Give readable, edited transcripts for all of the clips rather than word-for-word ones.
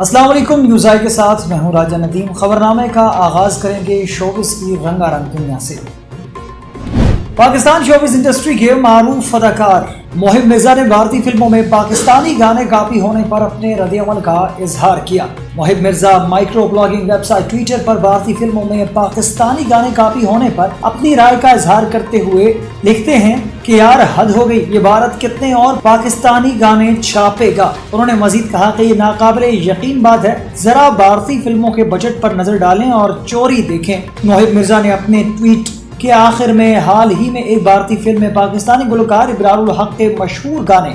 السلام علیکم، نیوز آئی کے ساتھ میں ہوں راجہ ندیم۔ خبرنامے کا آغاز کریں گے شوبز کی رنگا رنگ دنیا سے۔ پاکستان شوبز انڈسٹری کے معروف اداکار محب مرزا نے بھارتی فلموں میں پاکستانی گانے کاپی ہونے پر اپنے رد عمل کا اظہار کیا۔ Mohib Mirza micro blogging web site Twitter پر بھارتی فلموں میں پاکستانی گانے کاپی ہونے پر اپنی رائے کا اظہار کرتے ہوئے لکھتے ہیں کہ یار حد ہو گئی، یہ بھارت کتنے اور پاکستانی گانے چھاپے گا۔ انہوں نے مزید کہا کہ یہ ناقابل یقین بات ہے، ذرا بھارتی فلموں کے بجٹ پر نظر ڈالیں اور چوری دیکھیں۔ محب مرزا نے اپنے ٹویٹ کے آخر میں حال ہی میں ایک بھارتی فلم میں پاکستانی گلوکار ابرار الحق کے مشہور گانے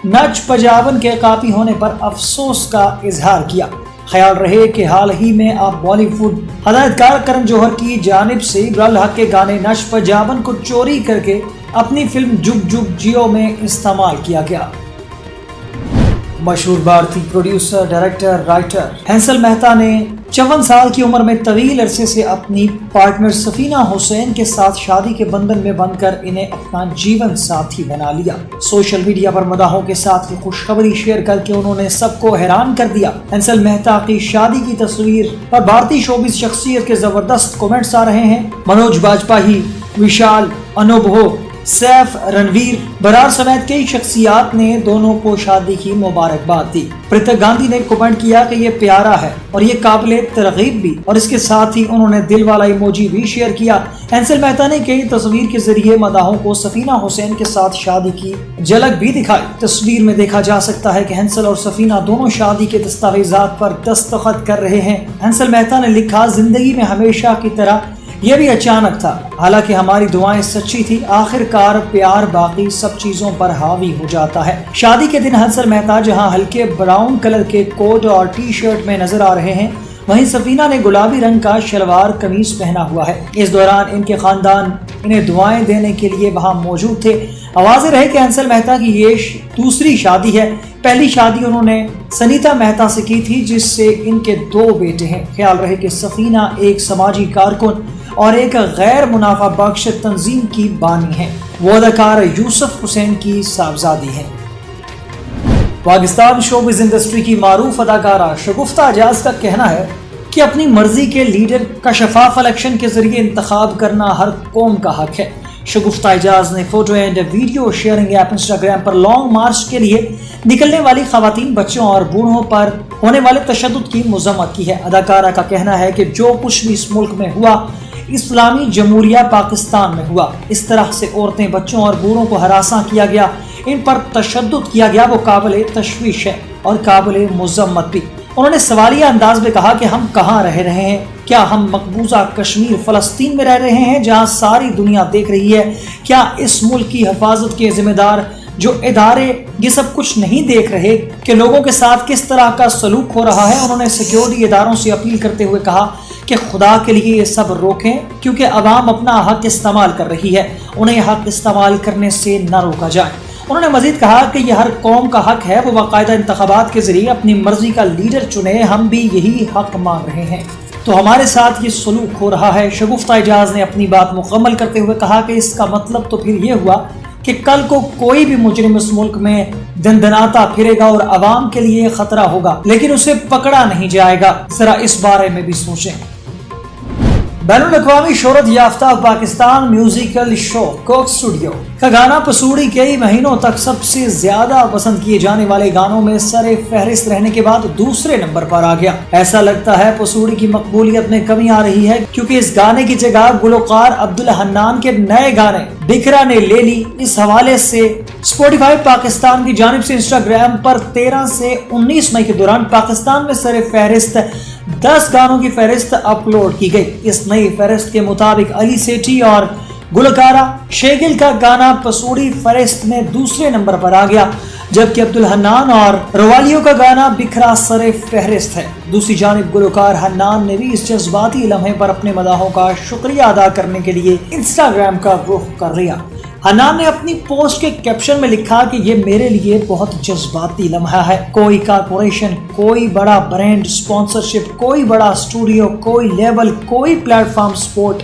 نچ پجاون کے کاپی ہونے پر افسوس کا اظہار کیا۔ خیال رہے کہ حال ہی میں اب بالی ووڈ ہدایتکار کرن جوہر کی جانب سے ابرار الحق کے گانے نچ پجاون کو چوری کر کے اپنی فلم جگ جگ جیو میں استعمال کیا گیا۔ مشہور بھارتی producer, director, writer Hansal Mehta نے 54 سال کی عمر میں طویل عرصے سے اپنی پارٹنر سفینہ حسین کے ساتھ شادی کے بندھن میں بندھ کر انہیں اپنا جیون ساتھی بنا لیا۔ سوشل میڈیا پر مداحوں کے ساتھ یہ خوشخبری شیئر کر کے انہوں نے سب کو حیران کر دیا۔ ہنسل مہتا کی شادی کی تصویر پر بھارتی شوبز شخصیت کے زبردست کمنٹس آ رہے ہیں۔ منوج باجپائی، وشال، انوبھو، سیف، رنویر برار سمیت کئی شخصیات نے دونوں کو شادی کی مبارکباد دی۔ پرتک گاندھی نے کمنٹ کیا کہ یہ پیارا ہے اور یہ قابل ترغیب بھی، اور اس کے ساتھ ہی انہوں نے دل والا ایموجی بھی شیئر کیا۔ ہنسل مہتا نے کئی تصویر کے ذریعے مداحوں کو سفینہ حسین کے ساتھ شادی کی جھلک بھی دکھائی۔ تصویر میں دیکھا جا سکتا ہے کہ ہنسل اور سفینہ دونوں شادی کے دستاویزات پر دستخط کر رہے ہیں۔ ہنسل مہتا نے لکھا، زندگی میں ہمیشہ کی طرح یہ بھی اچانک تھا، حالانکہ ہماری دعائیں سچی تھی، آخر کار پیار باقی سب چیزوں پر حاوی ہو جاتا ہے۔ شادی کے دن ہنسل مہتا جہاں ہلکے براؤن کلر کے کوٹ اور ٹی شرٹ میں نظر آ رہے ہیں، وہیں سفینہ نے گلابی رنگ کا شلوار قمیص پہنا ہوا ہے۔ اس دوران ان کے خاندان انہیں دعائیں دینے کے لیے وہاں موجود تھے۔ واضح رہے کہ ہنسل مہتا کی یہ دوسری شادی ہے۔ پہلی شادی انہوں نے سنیتا مہتا سے کی تھی، جس سے ان کے 2 بیٹے ہیں۔ خیال رہے کہ سفینہ ایک سماجی کارکن اور ایک غیر منافع بخش تنظیم کی بانی ہے۔ وہ اداکار یوسف حسین کی صاحبزادی ہے۔ پاکستان شوبز انڈسٹری کی معروف اداکارہ شگفتہ اعجاز کا کہنا ہے کہ اپنی مرضی کے لیڈر کا شفاف الیکشن کے ذریعے انتخاب کرنا ہر قوم کا حق ہے۔ شگفتہ اعجاز نے photo and video sharing app Instagram per long march کے لیے نکلنے والی خواتین، بچوں اور بوڑھوں پر ہونے والے تشدد کی مذمت کی ہے۔ اداکارہ کا کہنا ہے کہ جو کچھ بھی اس ملک میں ہوا، اسلامی جمہوریہ پاکستان میں ہوا، اس طرح سے عورتیں، بچوں اور بوڑھوں کو ہراساں کیا گیا، ان پر تشدد کیا گیا، وہ قابل تشویش ہے اور قابل مذمت بھی۔ انہوں نے سوالیہ انداز میں کہا کہ ہم کہاں رہ رہے ہیں؟ کیا ہم مقبوضہ کشمیر فلسطین میں رہ رہے ہیں جہاں ساری دنیا دیکھ رہی ہے؟ کیا اس ملک کی حفاظت کے ذمہ دار جو ادارے یہ سب کچھ نہیں دیکھ رہے کہ لوگوں کے ساتھ کس طرح کا سلوک ہو رہا ہے؟ انہوں نے سیکیورٹی اداروں سے اپیل کرتے ہوئے کہا کہ خدا کے لیے یہ سب روکیں، کیونکہ عوام اپنا حق استعمال کر رہی ہے، انہیں حق استعمال کرنے سے نہ روکا جائے۔ انہوں نے مزید کہا کہ یہ ہر قوم کا حق ہے، وہ باقاعدہ انتخابات کے ذریعے اپنی مرضی کا لیڈر چنے، ہم بھی یہی حق مانگ رہے ہیں، تو ہمارے ساتھ یہ سلوک ہو رہا ہے۔ شگفتہ اعجاز نے اپنی بات مکمل کرتے ہوئے کہا کہ اس کا مطلب تو پھر یہ ہوا کہ کل کو کوئی بھی مجرم اس ملک میں دندناتا پھرے گا اور عوام کے لیے خطرہ ہوگا، لیکن اسے پکڑا نہیں جائے گا۔ ذرا اس بارے میں بھی سوچیں۔ بین الاقوامی شہرت یافتہ پاکستان میوزیکل شو کوک اسٹوڈیو کا گانا پسوڑی کئی مہینوں تک سب سے زیادہ پسند کیے جانے والے گانوں میں سر فہرست رہنے کے بعد دوسرے نمبر پر آ گیا۔ ایسا لگتا ہے پسوڑی کی مقبولیت میں کمی آ رہی ہے، کیونکہ اس گانے کی جگہ گلوکار عبدالحنان کے نئے گانے بکھرا نے لے لی۔ اس حوالے سے اسپوٹیفائی پاکستان کی جانب سے انسٹاگرام پر 13 سے 19 مئی کے دوران پاکستان میں سر فہرست 10 گانوں کی فہرست اپلوڈ کی گئی۔ اس نئی فہرست کے مطابق علی سیٹھی اور گلوکارہ شیگل کا گانا پسوڑی فہرست میں دوسرے نمبر پر آ گیا، جبکہ عبدالحنان اور روالیوں کا گانا بکھرا سر فہرست ہے۔ دوسری جانب گلوکار حنان نے بھی اس جذباتی لمحے پر اپنے مداحوں کا شکریہ ادا کرنے کے لیے انسٹاگرام کا رخ کر لیا۔ حنان نے اپنی پوسٹ کے کیپشن میں لکھا کہ یہ میرے لیے بہت جذباتی لمحہ ہے، کوئی کارپوریشن، کوئی بڑا برانڈ سپانسرشپ، کوئی بڑا اسٹوڈیو، کوئی لیبل، کوئی پلیٹ فارم سپورٹ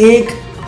1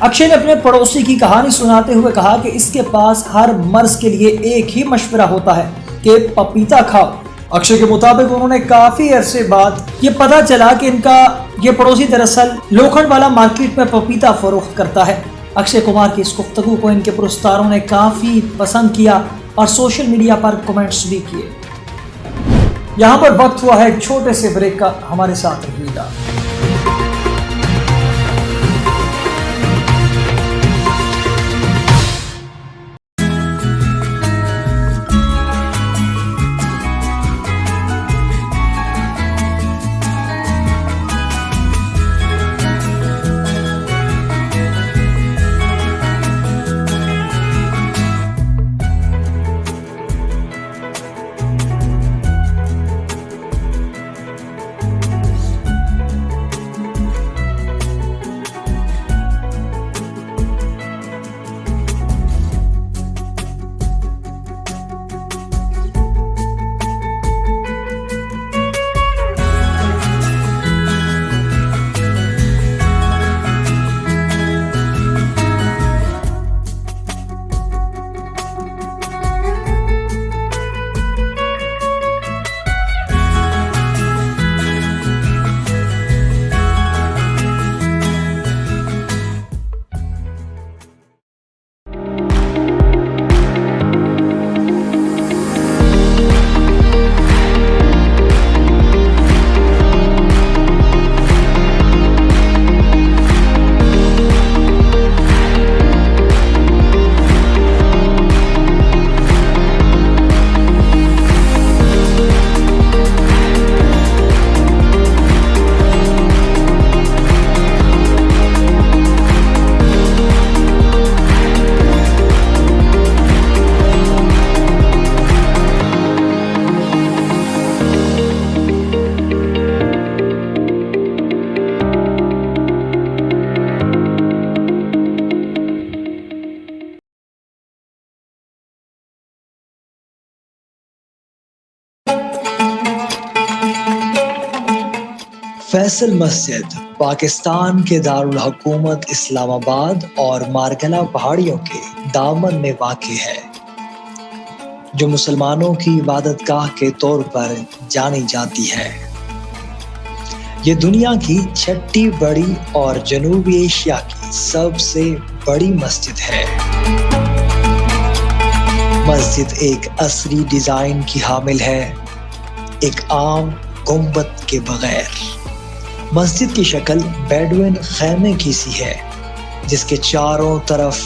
اکشے نے اپنے پڑوسی کی کہانی سناتے ہوئے کہا کہ اس کے پاس ہر مرض کے لیے ایک ہی مشورہ ہوتا ہے کہ پپیتا کھاؤ۔ اکشے کے مطابق انہوں نے کافی عرصے بعد یہ پتا چلا کہ ان کا یہ پڑوسی دراصل لوکھنڈ والا مارکیٹ میں پپیتا فروخت کرتا ہے۔ اکشے کمار کی اس گفتگو کو ان کے پرستاروں نے کافی پسند کیا اور سوشل میڈیا پر کمنٹس بھی کیے۔ یہاں پر وقت ہوا ہے ایک چھوٹے سے بریک کا، ہمارے ساتھ رہیے گا۔ فیصل مسجد پاکستان کے دارالحکومت اسلام آباد اور مارگلا پہاڑیوں کے دامن میں واقع ہے، جو مسلمانوں کی عبادت گاہ کے طور پر جانی جاتی ہے۔ یہ دنیا کی چھٹی بڑی اور جنوبی ایشیا کی سب سے بڑی مسجد ہے۔ مسجد ایک عصری ڈیزائن کی حامل ہے، ایک عام گنبد کے بغیر۔ مسجد کی شکل بیڈوین خیمے کی سی ہے، جس کے چاروں طرف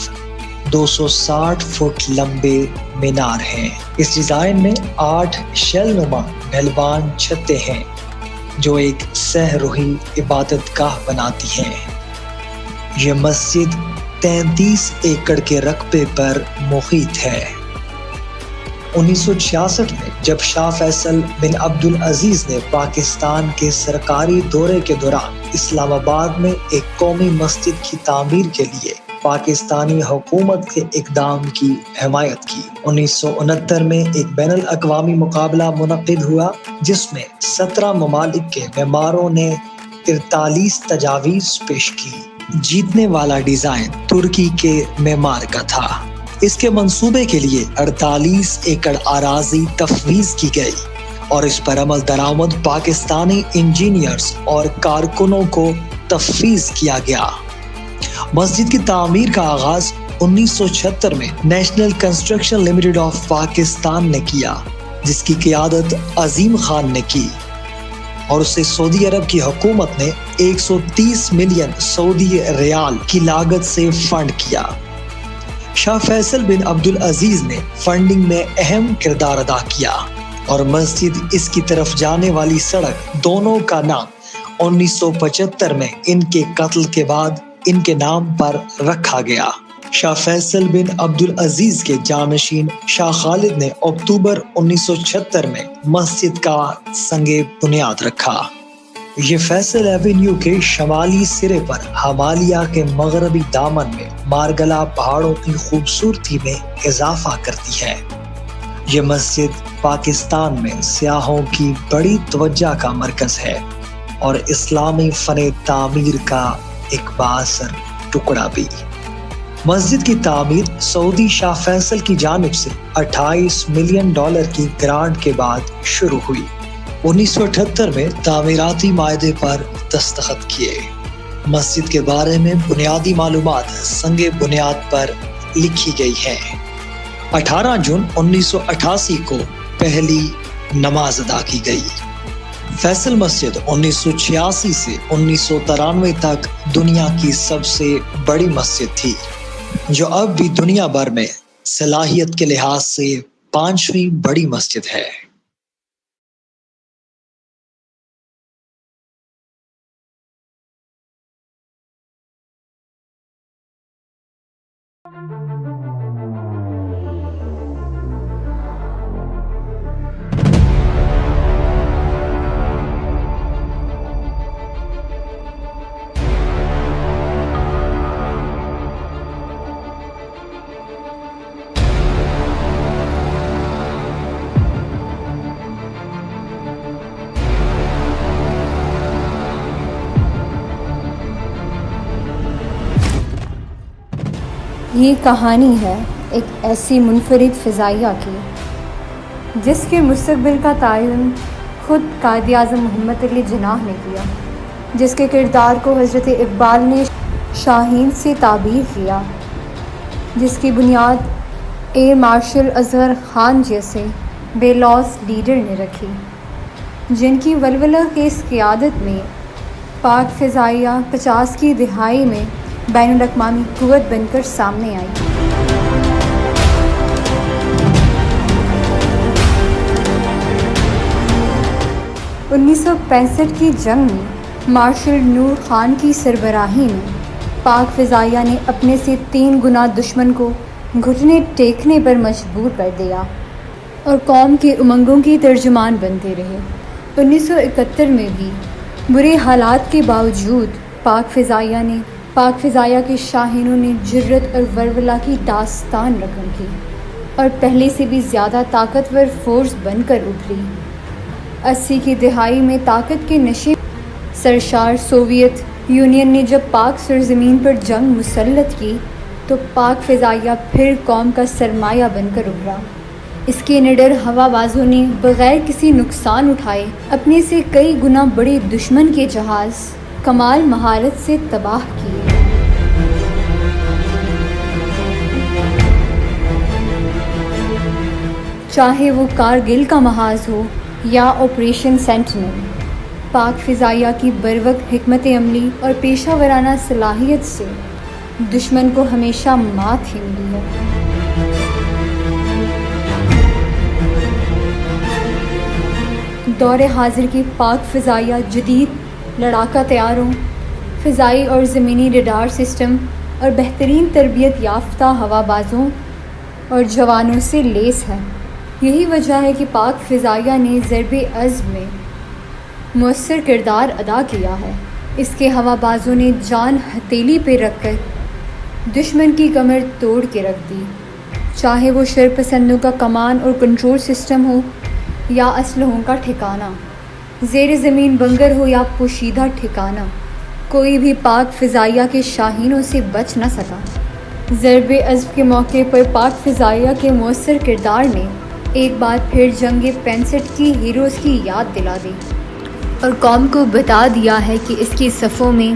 260 فٹ لمبے مینار ہیں۔ اس ڈیزائن میں 8 شیل نما ڈھلوان چھتیں ہیں، جو ایک سہ رخی عبادت گاہ بناتی ہیں۔ یہ مسجد 33 ایکڑ کے رقبے پر محیط ہے۔ 1966 میں جب شاہ فیصل بن عبدالعزیز نے پاکستان کے سرکاری دورے کے دوران اسلام آباد میں ایک قومی مسجد کی تعمیر کے لیے پاکستانی حکومت کے اقدام کی حمایت کی، 1969 میں ایک بین الاقوامی مقابلہ منعقد ہوا، جس میں 17 ممالک کے معماروں نے 43 تجاویز پیش کی۔ جیتنے والا ڈیزائن ترکی کے معمار کا تھا۔ اس کے منصوبے کے لیے 48 ایکڑ اراضی تفویض کی گئی اور اس پر عمل درآمد پاکستانی انجینئرز اور کارکنوں کو تفویض کیا گیا۔ مسجد کی تعمیر کا آغاز 1976 میں national construction limited of Pakistan نے کیا، جس کی قیادت عظیم خان نے کی، اور اسے سعودی عرب کی حکومت نے 130 ملین سعودی ریال کی لاگت سے فنڈ کیا۔ شاہ فیصل بن عبدالعزیز نے فنڈنگ میں اہم کردار ادا کیا، اور مسجد اس کی طرف جانے والی سڑک دونوں کا نام 1975 میں ان کے قتل کے بعد ان کے نام پر رکھا گیا۔ شاہ فیصل بن عبدالعزیز کے جانشین شاہ خالد نے اکتوبر 1976 میں مسجد کا سنگ بنیاد رکھا۔ یہ فیصل ایونیو کے شمالی سرے پر ہمالیہ کے مغربی دامن میں مارگلا پہاڑوں کی خوبصورتی میں اضافہ کرتی ہے۔ یہ مسجد پاکستان میں سیاحوں کی بڑی توجہ کا مرکز ہے اور اسلامی فن تعمیر کا ایک بااثر ٹکڑا بھی۔ مسجد کی تعمیر سعودی شاہ فیصل کی جانب سے $28 ملین کی گرانٹ کے بعد شروع ہوئی۔ 1978 میں تعمیراتی معاہدے پر دستخط کیے۔ مسجد کے بارے میں بنیادی معلومات سنگ بنیاد پر لکھی گئی ہیں۔ 18 جون 1988 کو پہلی نماز ادا کی گئی۔ فیصل مسجد 1986 سے 1993 تک دنیا کی سب سے بڑی مسجد تھی، جو اب بھی دنیا بھر میں صلاحیت کے لحاظ سے 5ویں بڑی مسجد ہے۔ یہ کہانی ہے ایک ایسی منفرد فضائیہ کی جس کے مستقبل کا تعین خود قائد اعظم محمد علی جناح نے کیا، جس کے کردار کو حضرت اقبال نے شاہین سے تعبیر کیا، جس کی بنیاد ایئر مارشل اصغر خان جیسے بے لوث لیڈر نے رکھی، جن کی ولولہ خیز قیادت میں پاک فضائیہ 50 کی دہائی میں بین الاقوامی قوت بن کر سامنے آئی۔ انیس سو 65 کی جنگ میں مارشل نور خان کی سربراہی میں پاک فضائیہ نے اپنے سے 3 گنا دشمن کو گھٹنے ٹیکنے پر مجبور کر دیا اور قوم کے امنگوں کی ترجمان بنتے رہے۔ 1971 میں بھی برے حالات کے باوجود پاک فضائیہ کے شاہینوں نے جرت اور ولولہ کی داستان رقم کی اور پہلے سے بھی زیادہ طاقتور فورس بن کر ابھری۔ 80 کی دہائی میں طاقت کے نشے سرشار سوویت یونین نے جب پاک سرزمین پر جنگ مسلط کی تو پاک فضائیہ پھر قوم کا سرمایہ بن کر ابھرا۔ اس کے نڈر ہوا بازوں نے بغیر کسی نقصان اٹھائے اپنے سے کئی گنا بڑے دشمن کے جہاز کمال مہارت سے تباہ کیے۔ چاہے وہ کارگل کا محاذ ہو یا آپریشن سینٹینل، پاک فضائیہ کی بروقت حکمت عملی اور پیشہ ورانہ صلاحیت سے دشمن کو ہمیشہ مات ہی ملی ہے۔ دور حاضر کی پاک فضائیہ جدید لڑاکا طیاروں، فضائی اور زمینی ریڈار سسٹم اور بہترین تربیت یافتہ ہوا بازوں اور جوانوں سے لیس ہے۔ یہی وجہ ہے کہ پاک فضائیہ نے ضرب عزم میں مؤثر کردار ادا کیا ہے۔ اس کے ہوا بازوں نے جان ہتھیلی پہ رکھ کر دشمن کی کمر توڑ کے رکھ دی، چاہے وہ شرپسندوں کا کمان اور کنٹرول سسٹم ہو یا اسلحوں کا ٹھکانہ، زیر زمین بنگر ہو یا پوشیدہ ٹھکانہ، کوئی بھی پاک فضائیہ کے شاہینوں سے بچ نہ سکا۔ ضرب عزم کے موقع پر پاک فضائیہ کے مؤثر کردار نے ایک بار پھر جنگ 65 کی ہیروز کی یاد دلا دی اور قوم کو بتا دیا ہے کہ اس کی صفوں میں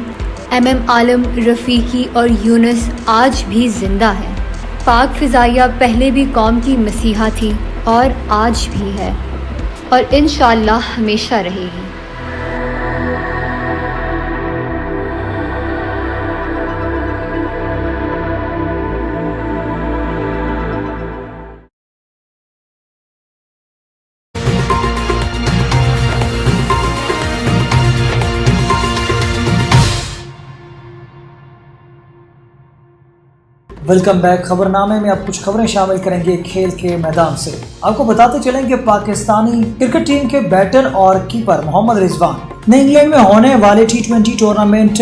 MM عالم، رفیقی اور یونس آج بھی زندہ ہیں۔ پاک فضائیہ پہلے بھی قوم کی مسیحا تھی اور آج بھی ہے اور انشاءاللہ ہمیشہ رہے گی۔ Welcome back. خبرنامے میں اب کچھ خبریں شامل کریں گے کھیل کے میدان سے۔ آپ کو بتاتے چلیں کہ پاکستانی کرکٹ ٹیم کے بیٹر اور کیپر محمد رضوان نے انگلینڈ میں ہونے والے T20 ٹورنامنٹ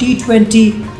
T20